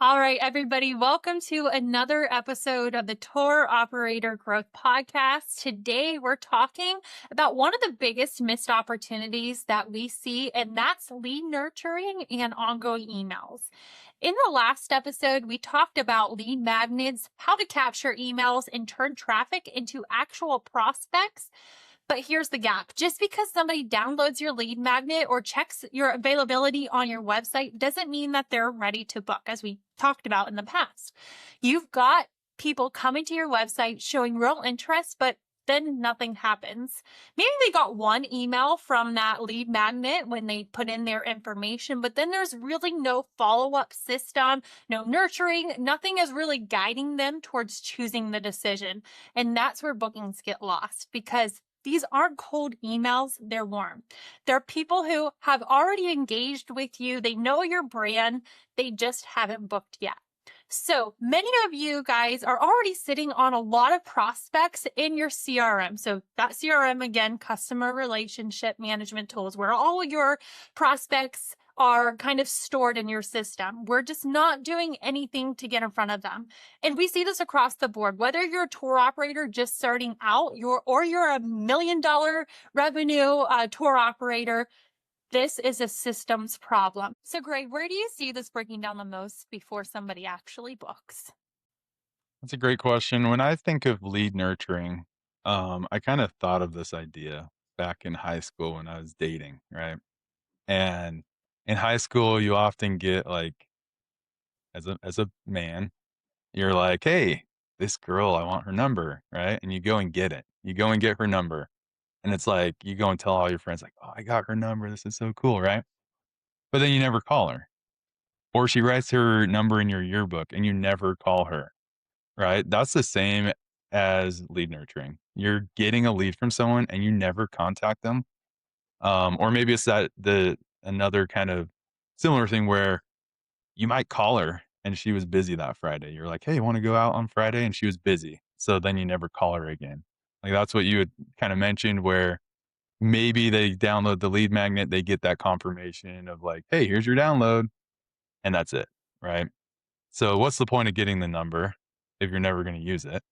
All right, everybody, welcome to another episode of the Tour Operator Growth Podcast. Today, we're talking about one of the biggest missed opportunities that we see, and that's lead nurturing and ongoing emails. In the last episode, we talked about lead magnets, how to capture emails and turn traffic into actual prospects. But here's the gap. Just because somebody downloads your lead magnet or checks your availability on your website doesn't mean that they're ready to book, as we talked about in the past. You've got people coming to your website showing real interest, but then nothing happens. Maybe they got one email from that lead magnet when they put in their information, but then there's really no follow-up system, no nurturing, nothing is really guiding them towards choosing the decision. And that's where bookings get lost because these aren't cold emails, they're warm. They're people who have already engaged with you. They know your brand. They just haven't booked yet. So many of you guys are already sitting on a lot of prospects in your CRM. So that CRM, again, customer relationship management tools, where all your prospects are kind of stored in your system. We're just not doing anything to get in front of them. And we see this across the board, whether you're a tour operator just starting out, you're a $1 million revenue tour operator. This is a systems problem. So, Greg, where do you see this breaking down the most before somebody actually books? That's a great question. When I think of lead nurturing, I kind of thought of this idea back in high school when I was dating, right? And in high school, you often get like, as a man, you're like, hey, this girl, I want her number, right? And you go and get it. You go and get her number, and it's like you go and tell all your friends, like, oh, I got her number. This is so cool, right? But then you never call her, or she writes her number in your yearbook, and you never call her. Right? That's the same as lead nurturing. You're getting a lead from someone and you never contact them. Or maybe it's that the another kind of similar thing where you might call her and she was busy that Friday. You're like, "Hey, you want to go out on Friday?" And she was busy. So then you never call her again. Like that's what you had kind of mentioned where maybe they download the lead magnet, they get that confirmation of like, "Hey, here's your download." And that's it, right? So what's the point of getting the number if you're never going to use it?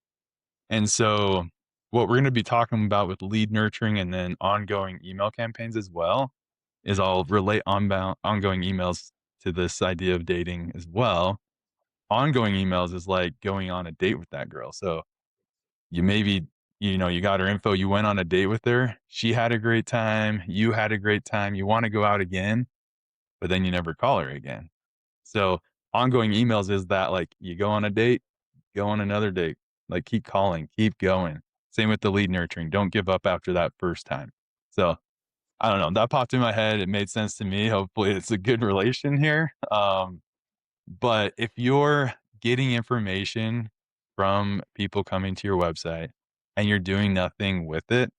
And so, what we're going to be talking about with lead nurturing and then ongoing email campaigns as well is I'll relate ongoing emails to this idea of dating as well. Ongoing emails is like going on a date with that girl. So you maybe, you got her info, you went on a date with her, she had a great time, you had a great time, you want to go out again, but then you never call her again. So ongoing emails is that like you go on a date, go on another date, like keep calling, keep going. Same with the lead nurturing. Don't give up after that first time. So I don't know. That popped in my head. It made sense to me. Hopefully it's a good relation here. But if you're getting information from people coming to your website and you're doing nothing with it,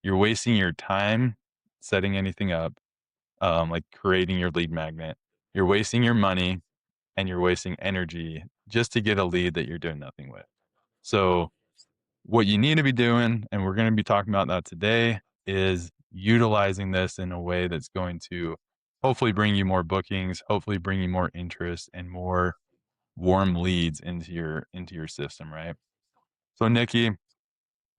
you're wasting your time setting anything up, like creating your lead magnet. You're wasting your money and you're wasting energy just to get a lead that you're doing nothing with. So, what you need to be doing, and we're going to be talking about that today, is utilizing this in a way that's going to hopefully bring you more bookings, hopefully bring you more interest and more warm leads into your system, right? So, Nikki,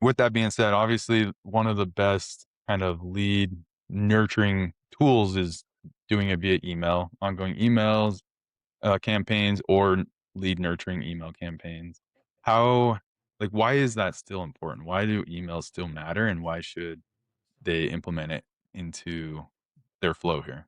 with that being said, obviously one of the best kind of lead nurturing tools is doing it via email, ongoing emails, campaigns or lead nurturing email campaigns. How why is that still important? Why do emails still matter, and why should they implement it into their flow here?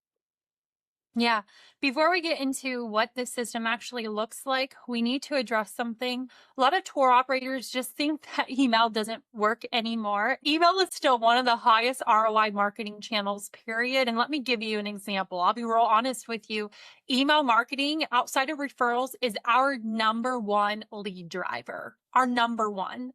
Yeah. Before we get into what this system actually looks like, we need to address something. A lot of tour operators just think that email doesn't work anymore. Email is still one of the highest ROI marketing channels, period. And let me give you an example. I'll be real honest with you. Email marketing outside of referrals is our number one lead driver. Our number one.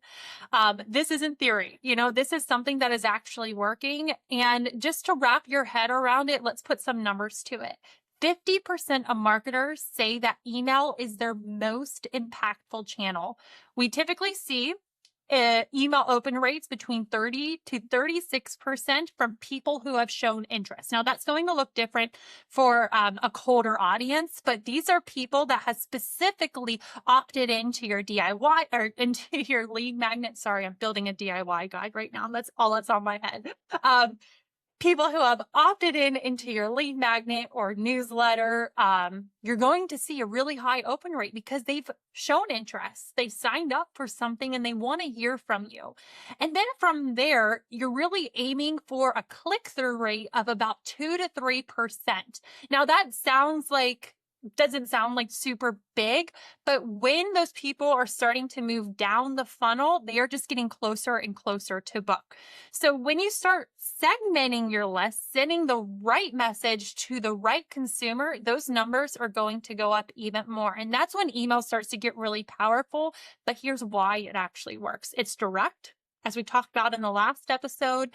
This isn't theory. This is something that is actually working. And just to wrap your head around it, let's put some numbers to it. 50% of marketers say that email is their most impactful channel. We typically see email open rates between 30 to 36% from people who have shown interest. Now, that's going to look different for a colder audience, but these are people that have specifically opted into your DIY or into your lead magnet. Sorry, I'm building a DIY guide right now. That's all that's on my head. People who have opted into your lead magnet or newsletter, you're going to see a really high open rate because they've shown interest. They signed up for something and they want to hear from you. And then from there, you're really aiming for a click-through rate of about 2 to 3%. Now that doesn't sound like super big, but when those people are starting to move down the funnel, they are just getting closer and closer to book. So when you start segmenting your list, sending the right message to the right consumer, those numbers are going to go up even more. And that's when email starts to get really powerful. But here's why it actually works. It's direct, as we talked about in the last episode,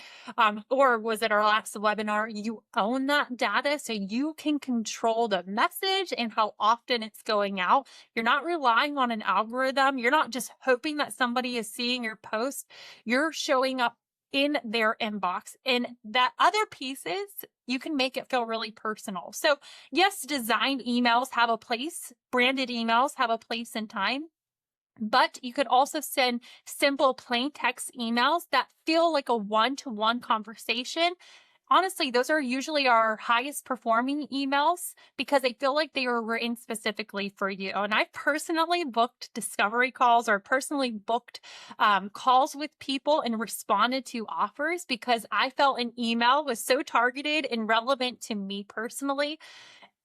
or was it our last webinar? You own that data so you can control the message and how often it's going out. You're not relying on an algorithm. You're not just hoping that somebody is seeing your post. You're showing up in their inbox. And that other pieces, you can make it feel really personal. So yes, designed emails have a place. Branded emails have a place and time. But you could also send simple plain text emails that feel like a one-to-one conversation. Honestly, those are usually our highest performing emails because they feel like they were written specifically for you. And I've personally booked discovery calls or personally booked calls with people and responded to offers because I felt an email was so targeted and relevant to me personally.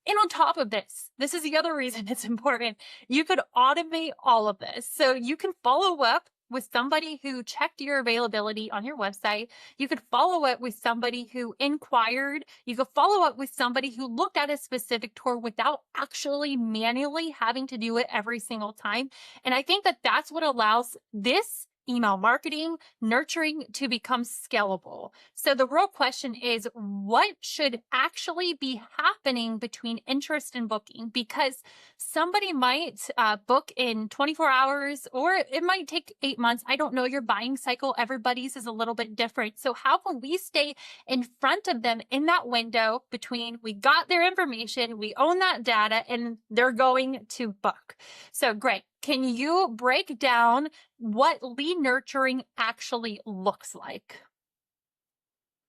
And on top of this is the other reason it's important. You could automate all of this. So you can follow up with somebody who checked your availability on your website. You could follow up with somebody who inquired. You could follow up with somebody who looked at a specific tour without actually manually having to do it every single time. And I think that that's what allows this email marketing, nurturing to become scalable. So the real question is, what should actually be happening between interest and booking? Because somebody might book in 24 hours, or it might take 8 months. I don't know, your buying cycle, everybody's is a little bit different. So how can we stay in front of them in that window between we got their information, we own that data, and they're going to book? So Greg, can you break down what lead nurturing actually looks like?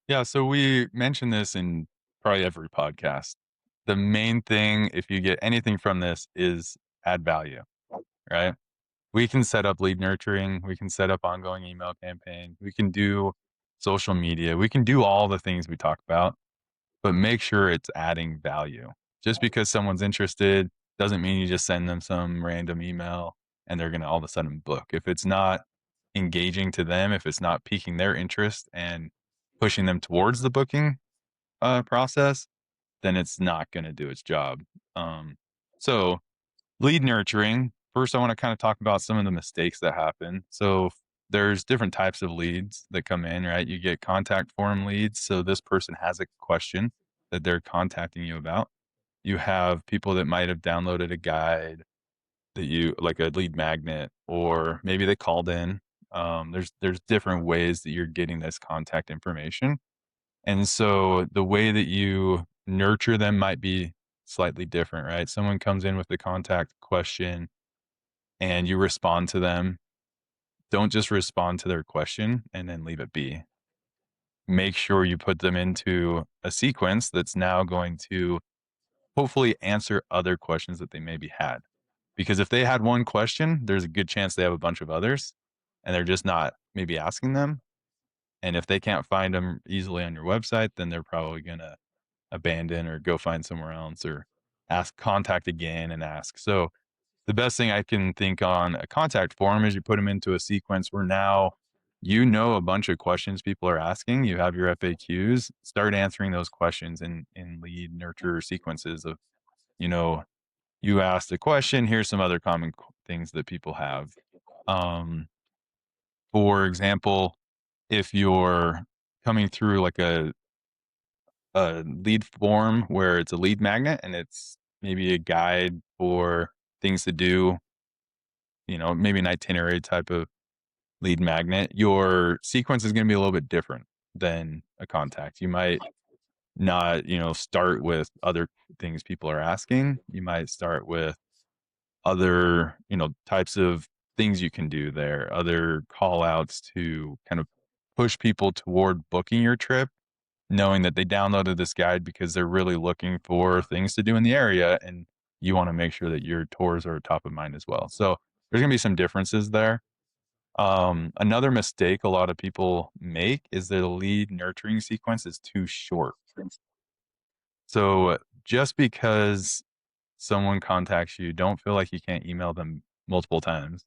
Yeah, so we mentioned this in probably every podcast. The main thing, if you get anything from this, is add value, right? We can set up lead nurturing, we can set up ongoing email campaign, we can do social media, we can do all the things we talk about, but make sure it's adding value. Just because someone's interested doesn't mean you just send them some random email and they're going to all of a sudden book. If it's not engaging to them, if it's not piquing their interest and pushing them towards the booking process, then it's not going to do its job. Um, so, lead nurturing. First, I want to kind of talk about some of the mistakes that happen. So, there's different types of leads that come in, right? You get contact form leads. So, this person has a question that they're contacting you about. You have people that might have downloaded a guide that you like, a lead magnet, or maybe they called in. There's different ways that you're getting this contact information. And so the way that you nurture them might be slightly different, right? Someone comes in with a contact question and you respond to them. Don't just respond to their question and then leave it be. Make sure you put them into a sequence that's now going to hopefully answer other questions that they maybe had. Because if they had one question, there's a good chance they have a bunch of others and they're just not maybe asking them. And if they can't find them easily on your website, then they're probably going to abandon or go find somewhere else or contact again and ask. So the best thing I can think on a contact form is you put them into a sequence where now you know a bunch of questions people are asking. You have your FAQs. Start answering those questions in lead nurture sequences of, you know, you asked a question. Here's some other common things that people have. Um, for example, if you're coming through like a lead form where it's a lead magnet and it's maybe a guide for things to do, maybe an itinerary type of lead magnet, your sequence is going to be a little bit different than a contact. You might not, start with other things people are asking. You might start with other, types of things you can do there, other call outs to kind of push people toward booking your trip, knowing that they downloaded this guide because they're really looking for things to do in the area. And you want to make sure that your tours are top of mind as well. So there's going to be some differences there. Another mistake a lot of people make is their lead nurturing sequence is too short. So just because someone contacts you, don't feel like you can't email them multiple times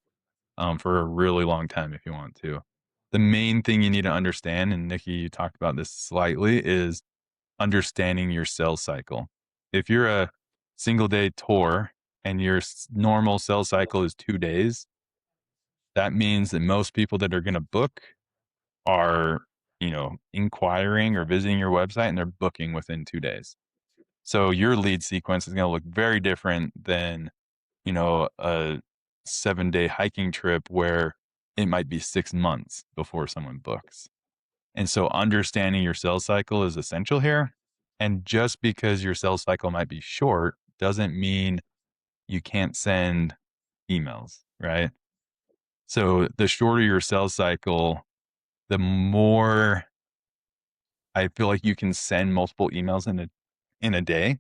for a really long time if you want to. The main thing you need to understand, and Nikki, you talked about this slightly, is understanding your sales cycle. If you're a single day tour and your normal sales cycle is 2 days, that means that most people that are going to book are, inquiring or visiting your website and they're booking within 2 days. So your lead sequence is going to look very different than, a 7-day hiking trip where it might be 6 months before someone books. And so understanding your sales cycle is essential here. And just because your sales cycle might be short doesn't mean you can't send emails, right? So the shorter your sales cycle, the more I feel like you can send multiple emails in a day.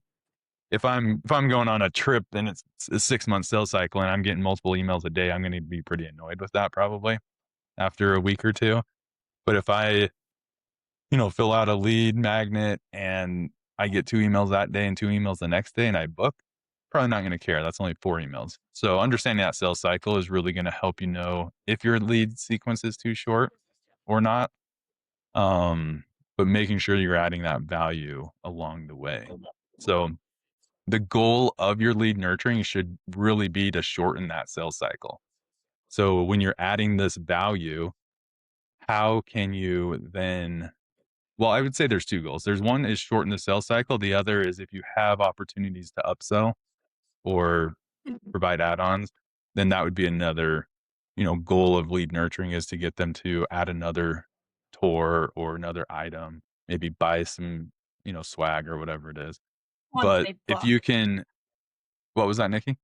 If I'm going on a trip and it's a 6 month sales cycle and I'm getting multiple emails a day, I'm going to be pretty annoyed with that probably after a week or two. But if I, fill out a lead magnet and I get 2 emails that day and 2 emails the next day and I book, probably not going to care. That's only 4 emails. So understanding that sales cycle is really going to help you know if your lead sequence is too short or not. But making sure you're adding that value along the way. So the goal of your lead nurturing should really be to shorten that sales cycle. So when you're adding this value, how can you then, well, I would say there's two goals. There's one is shorten the sales cycle. The other is if you have opportunities to upsell or provide add-ons, then that would be another, goal of lead nurturing is to get them to add another tour or another item, maybe buy some, swag or whatever it is. Once But they if book, you can, what was that, Nikki?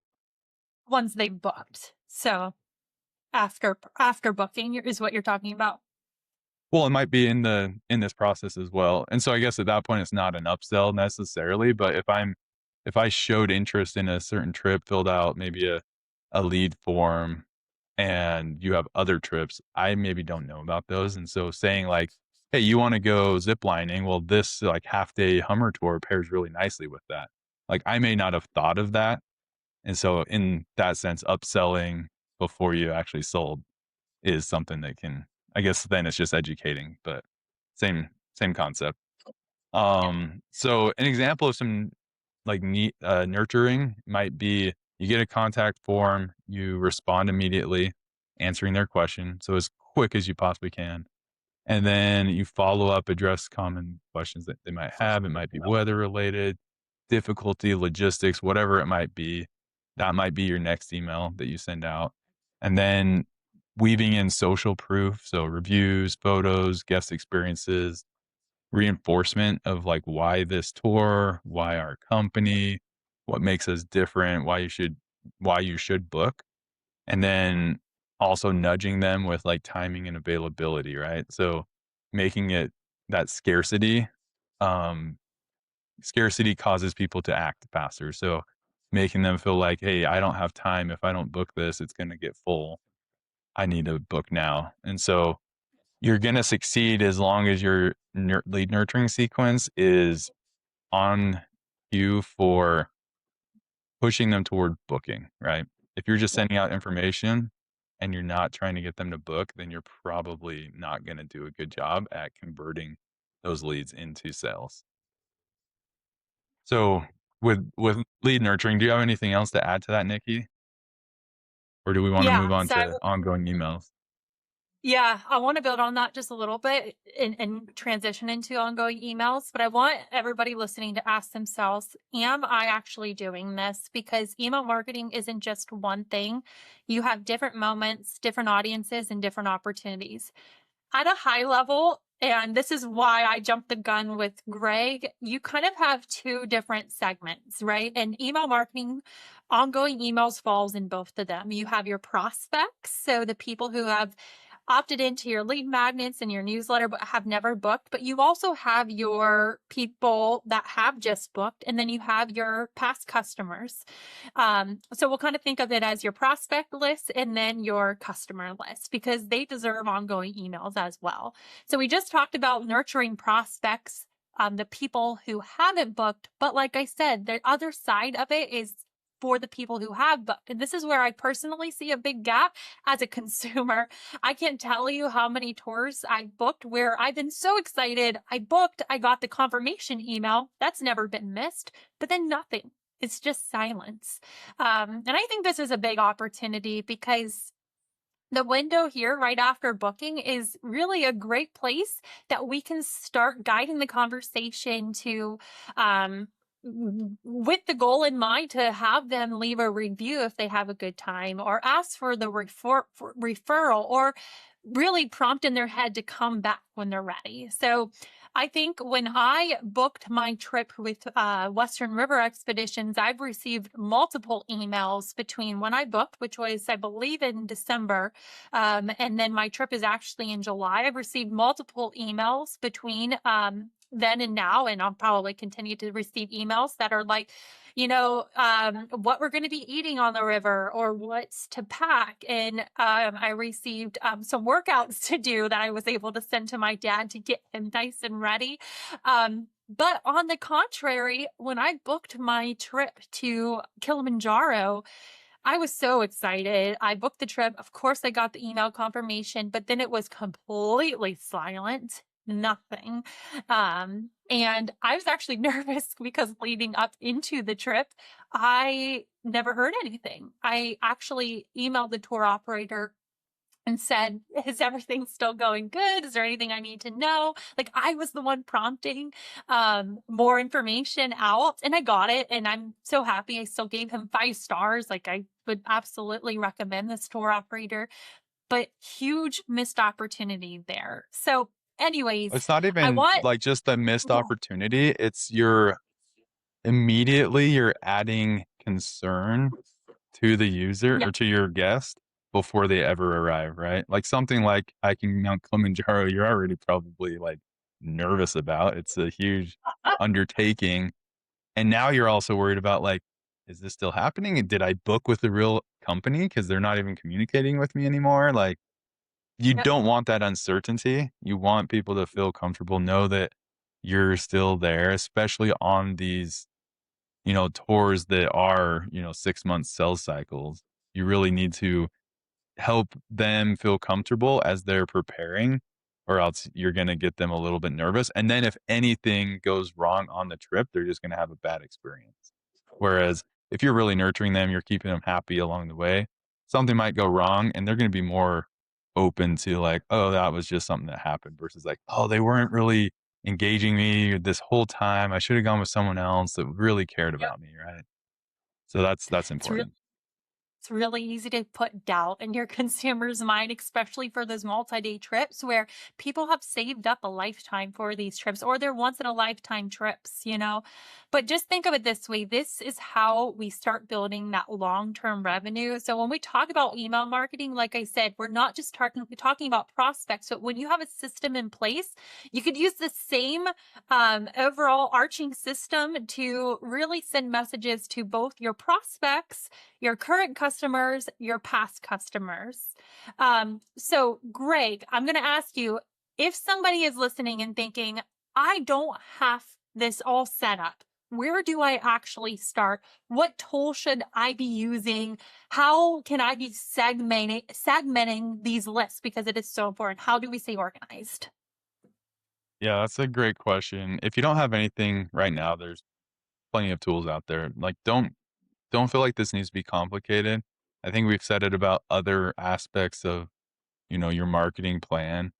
once they booked. So after booking is what you're talking about. Well, it might be in this process as well. And so I guess at that point it's not an upsell necessarily, but if I showed interest in a certain trip, filled out maybe a lead form and you have other trips, I maybe don't know about those. And so saying like, hey, you want to go ziplining? Well, this like half day Hummer tour pairs really nicely with that. Like I may not have thought of that. And so in that sense, upselling before you actually sold is something that can, I guess then it's just educating, but same concept. So an example of some like neat nurturing might be you get a contact form, you respond immediately, answering their question, so as quick as you possibly can. And then you follow up, address common questions that they might have. It might be weather related, difficulty, logistics, whatever it might be. That might be your next email that you send out. And then weaving in social proof, so reviews, photos, guest experiences, reinforcement of like why this tour, why our company, what makes us different, why you should book. And then also nudging them with like timing and availability, right? So making it that um scarcity causes people to act faster. So making them feel like, hey, I don't have time. If I don't book this, it's going to get full. I need to book now. And so you're going to succeed as long as your lead nurturing sequence is on you for pushing them toward booking, right? If you're just sending out information and you're not trying to get them to book, then you're probably not going to do a good job at converting those leads into sales. So with lead nurturing, do you have anything else to add to that, Nikki? Or do we want to Yeah. move on So to ongoing emails? Yeah, I want to build on that just a little bit and transition into ongoing emails. But I want everybody listening to ask themselves, am I actually doing this? Because email marketing isn't just one thing. You have different moments, different audiences, and different opportunities. At a high level, and this is why I jumped the gun with Greg, you kind of have two different segments, right? And email marketing, ongoing emails falls in both of them. You have your prospects, so the people who have opted into your lead magnets and your newsletter but have never booked, but you also have your people that have just booked, and then you have your past customers. So we'll kind of think of it as your prospect list and then your customer list, because they deserve ongoing emails as well. So we just talked about nurturing prospects, the people who haven't booked, but like I said, the other side of it is for the people who have booked. And this is where I personally see a big gap as a consumer. I can't tell you how many tours I booked where I've been so excited. I booked, I got the confirmation email. That's never been missed, but then nothing. It's just silence. And I think this is a big opportunity because the window here right after booking is really a great place that we can start guiding the conversation to with the goal in mind to have them leave a review if they have a good time, or ask for the referral, or really prompt in their head to come back when they're ready. So I think when I booked my trip with Western River Expeditions, I've received multiple emails between when I booked, which was, I believe, in December, and then my trip is actually in July. I've received multiple emails between then and now, and I'll probably continue to receive emails that are like, what we're going to be eating on the river or what's to pack. And I received some workouts to do that I was able to send to my dad to get him nice and ready. But on the contrary, when I booked my trip to Kilimanjaro, I was so excited. I booked the trip. Of course, I got the email confirmation, but then it was completely silent, nothing. And I was actually nervous because leading up into the trip, I never heard anything. I actually emailed the tour operator and said, is everything still going good? Is there anything I need to know? Like, I was the one prompting more information out, and I got it. And I'm so happy. I still gave him 5 stars. Like, I would absolutely recommend this tour operator, but huge missed opportunity there. So anyways, It's not I even want, like just a missed yeah, opportunity. You're adding concern to the user yeah, or to your guest before they ever arrive, right? Like something like hiking Mount Kilimanjaro, you're already probably like nervous about. It's a huge undertaking. And now you're also worried about like, is this still happening? And did I book with the real company? Because they're not even communicating with me anymore. Like, you yeah, don't want that uncertainty. You want people to feel comfortable, know that you're still there, especially on these, tours that are, 6 month sales cycles. You really need to help them feel comfortable as they're preparing, or else you're going to get them a little bit nervous. And then if anything goes wrong on the trip, they're just going to have a bad experience. Whereas if you're really nurturing them, you're keeping them happy along the way, something might go wrong and they're going to be more open to like, oh, that was just something that happened versus like, oh, they weren't really engaging me this whole time. I should have gone with someone else that really cared yeah. about me. Right. So that's It's really important. It's really easy to put doubt in your consumer's mind, especially for those multi-day trips where people have saved up a lifetime for these trips, or they're once in a lifetime trips. But just think of it this way. This is how we start building that long-term revenue. So when we talk about email marketing, like I said, we're not just talking about prospects, but when you have a system in place, you could use the same overall arching system to really send messages to both your prospects, your current customers, your past customers. So, Greg, I'm going to ask you, if somebody is listening and thinking, I don't have this all set up, where do I actually start? What tool should I be using? How can I be segmenting these lists? Because it is so important. How do we stay organized? Yeah, that's a great question. If you don't have anything right now, there's plenty of tools out there. Like, don't feel like this needs to be complicated. I think we've said it about other aspects of your marketing plan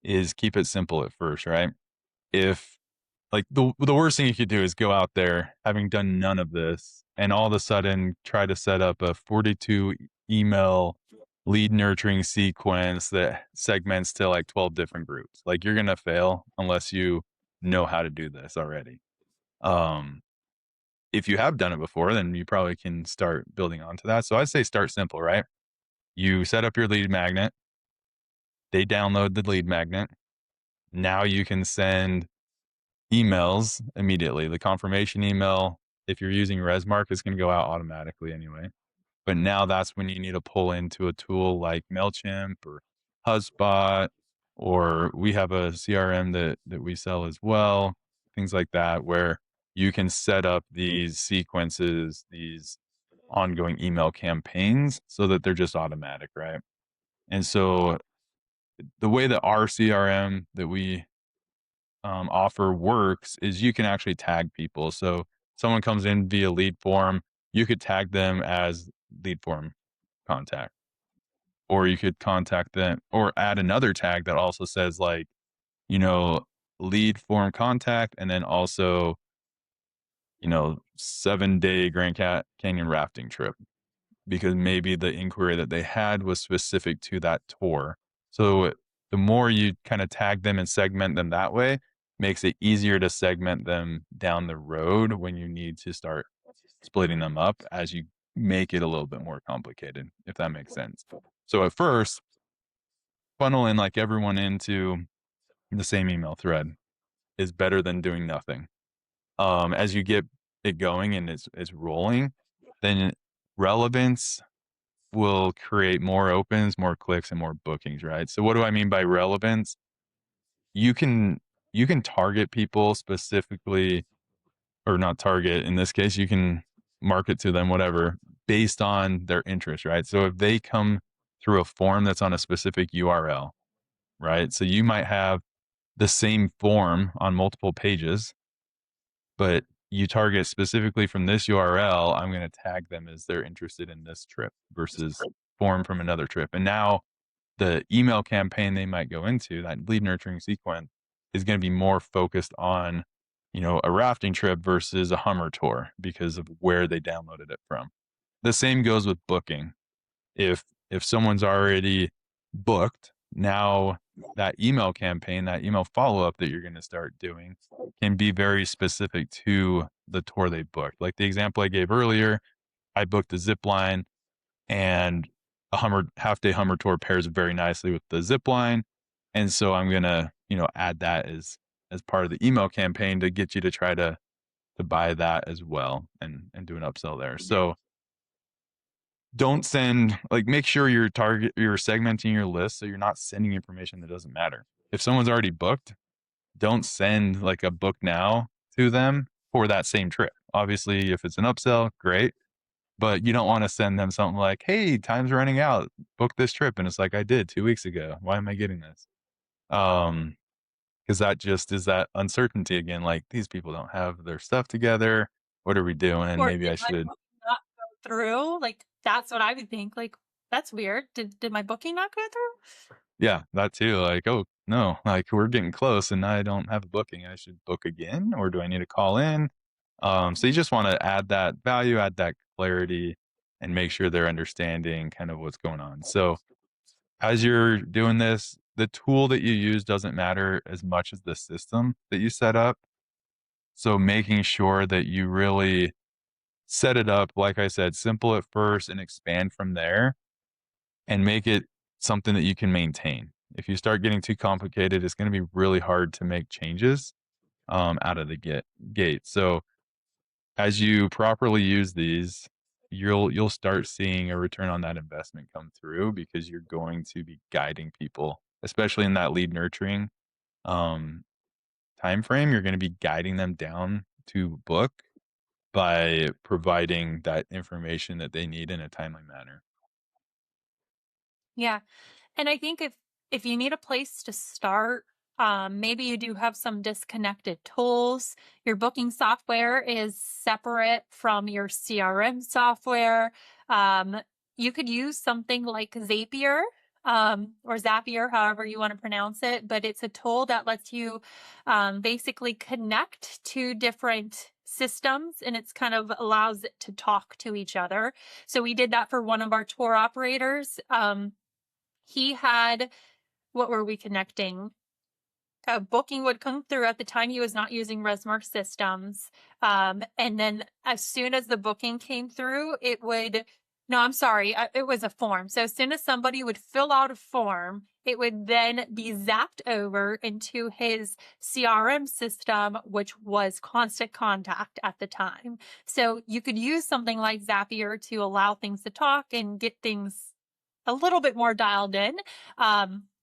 is keep it simple at first, right? If like the worst thing you could do is go out there having done none of this and all of a sudden try to set up a 42 email lead nurturing sequence that segments to like 12 different groups. Like you're going to fail unless you know how to do this already. Um if you have done it before, then you probably can start building onto that. So I say start simple, right? You set up your lead magnet, they download the lead magnet. Now you can send emails immediately. The confirmation email, if you're using ResMark, is going to go out automatically anyway. But now that's when you need to pull into a tool like MailChimp or HubSpot, or we have a CRM that we sell as well, things like that, where you can set up these sequences, these ongoing email campaigns so that they're just automatic, right? And so the way that our CRM that we offer works is you can actually tag people. So someone comes in via lead form, you could tag them as lead form contact, or you could contact them or add another tag that also says like, you know, lead form contact, and then also, 7-day Canyon rafting trip, because maybe the inquiry that they had was specific to that tour. So the more you kind of tag them and segment them that way, makes it easier to segment them down the road when you need to start splitting them up as you make it a little bit more complicated, if that makes sense. So at first, funneling like everyone into the same email thread is better than doing nothing. As you get it going and it's rolling, then relevance will create more opens, more clicks, and more bookings, right? So what do I mean by relevance? You can you can target people specifically, or not target in this case, you can market to them, whatever, based on their interest, right? So if they come through a form that's on a specific URL, right? So you might have the same form on multiple pages, but you target specifically from this URL, I'm going to tag them as they're interested in this trip versus form from another trip. And now the email campaign they might go into, that lead nurturing sequence, is going to be more focused on, a rafting trip versus a Hummer tour because of where they downloaded it from. The same goes with booking. If someone's already booked, now that email campaign, that email follow-up that you're going to start doing can be very specific to the tour they booked. Like the example I gave earlier, I booked a zip line, and a Hummer half day Hummer tour pairs very nicely with the zip line. And so I'm gonna, add that as part of the email campaign to get you to try to buy that as well and do an upsell there. So don't send like make sure you're segmenting your list so you're not sending information that doesn't matter. If someone's already booked, don't send like a book now to them for that same trip. Obviously, if it's an upsell, great. But you don't wanna send them something like, "Hey, time's running out. Book this trip." And it's like, "I did 2 weeks ago. Why am I getting this?" Um, Because that just is that uncertainty again, like, "These people don't have their stuff together. What are we doing? Or Maybe did I my should." book not go through? Like, that's what I would think. Like, that's weird. Did my booking not go through? Yeah, that too, like, "Oh, no, like, we're getting close and I don't have a booking. I should book again, or do I need to call in?" So you just wanna add that value, add that clarity, and make sure they're understanding kind of what's going on. So as you're doing this, the tool that you use doesn't matter as much as the system that you set up. So making sure that you really set it up, like I said, simple at first and expand from there and make it something that you can maintain. If you start getting too complicated, it's going to be really hard to make changes out of the gate. So as you properly use these, you'll start seeing a return on that investment come through because you're going to be guiding people, especially in that lead nurturing um, time frame. You're going to be guiding them down to book by providing that information that they need in a timely manner. Yeah. And I think if you need a place to start, maybe you do have some disconnected tools. Your booking software is separate from your CRM software. Um, you could use something like Zapier. or Zapier, however you want to pronounce it. But it's a tool that lets you basically connect to different systems, and it's kind of allows it to talk to each other. So we did that for one of our tour operators. He had, what were we connecting? A booking would come through. At the time, he was not using Resmark systems. And then as soon as the booking came through, it would, no, I'm sorry, it was a form. So as soon as somebody would fill out a form, it would then be zapped over into his CRM system, which was Constant Contact at the time. So you could use something like Zapier to allow things to talk and get things a little bit more dialed in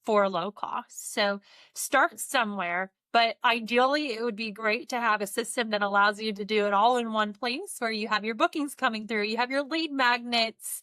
for low cost. So start somewhere, but ideally it would be great to have a system that allows you to do it all in one place, where you have your bookings coming through, you have your lead magnets,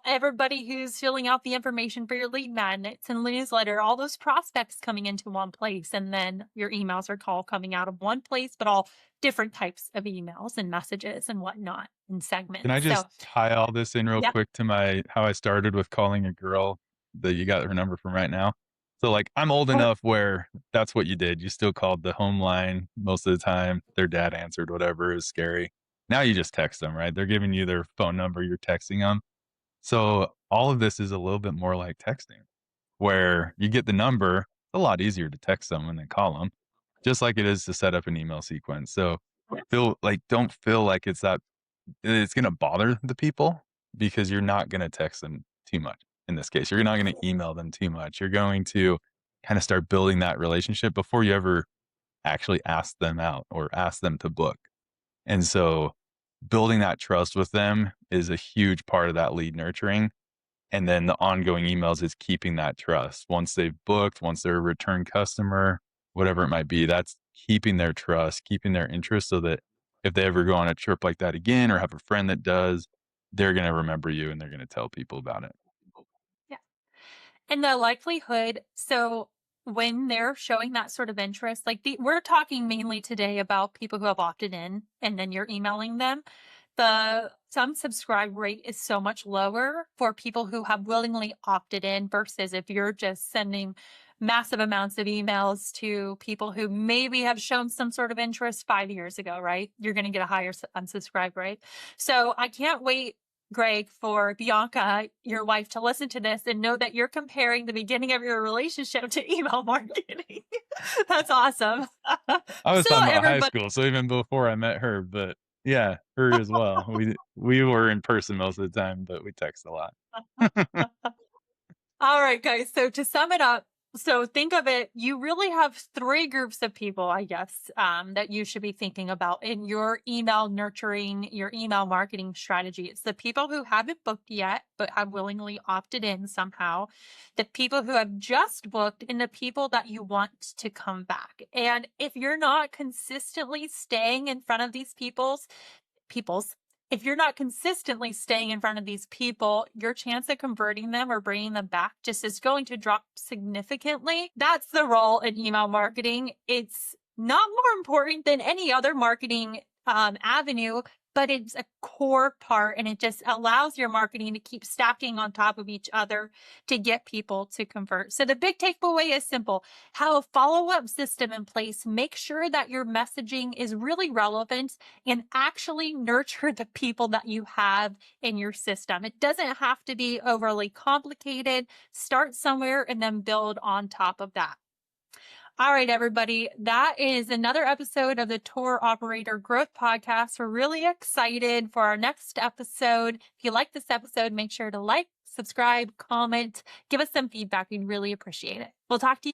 everybody who's filling out the information for your lead magnets and newsletter, all those prospects coming into one place, and then your emails are all coming out of one place, but all different types of emails and messages and whatnot and Can I segments. So just tie all this in real yeah. quick to my how I started with calling a girl that you got her number from right now? So, like, I'm old enough where that's what you did. You still called the home line most of the time. Their dad answered, whatever, is scary. Now you just text them, right? They're giving you their phone number, you're texting them. So, all of this is a little bit more like texting, where you get the number, it's a lot easier to text someone than call them, just like it is to set up an email sequence. So, don't feel like it's gonna bother the people because you're not gonna text them too much in this case. You're not gonna email them too much. You're going to kinda start building that relationship before you ever actually ask them out or ask them to book. And so, building that trust with them is a huge part of that lead nurturing, and then the ongoing emails is keeping that trust. Once they've booked, once they're a return customer, whatever it might be, that's keeping their trust, keeping their interest so that if they ever go on a trip like that again or have a friend that does, they're going to remember you and they're going to tell people about it. Yeah. And the likelihood, so when they're showing that sort of interest, like we're talking mainly today about people who have opted in and then you're emailing them. The unsubscribe rate is so much lower for people who have willingly opted in versus if you're just sending massive amounts of emails to people who maybe have shown some sort of interest 5 years ago, right? You're going to get a higher unsubscribe rate. So I can't wait, Greg, for Bianca, your wife, to listen to this and know that you're comparing the beginning of your relationship to email marketing. That's awesome. I was So talking about high everybody, school, so even before I met her, but yeah, her as well. We were in person most of the time, but we text a lot. all right, guys. So to sum it up, so think of it, you really have three groups of people, I guess, that you should be thinking about in your email nurturing, your email marketing strategy. It's the people who haven't booked yet, but have willingly opted in somehow, the people who have just booked, and the people that you want to come back. And if you're not consistently staying in front of these people's if you're not consistently staying in front of these people, your chance of converting them or bringing them back just is going to drop significantly. That's the role in email marketing. It's not more important than any other marketing avenue, but it's a core part, and it just allows your marketing to keep stacking on top of each other to get people to convert. So the big takeaway is simple: have a follow-up system in place. Make sure that your messaging is really relevant and actually nurture the people that you have in your system. It doesn't have to be overly complicated. Start somewhere and then build on top of that. All right, everybody. That is another episode of the Tour Operator Growth Podcast. We're really excited for our next episode. If you like this episode, make sure to like, subscribe, comment, give us some feedback. We'd really appreciate it. We'll talk to you.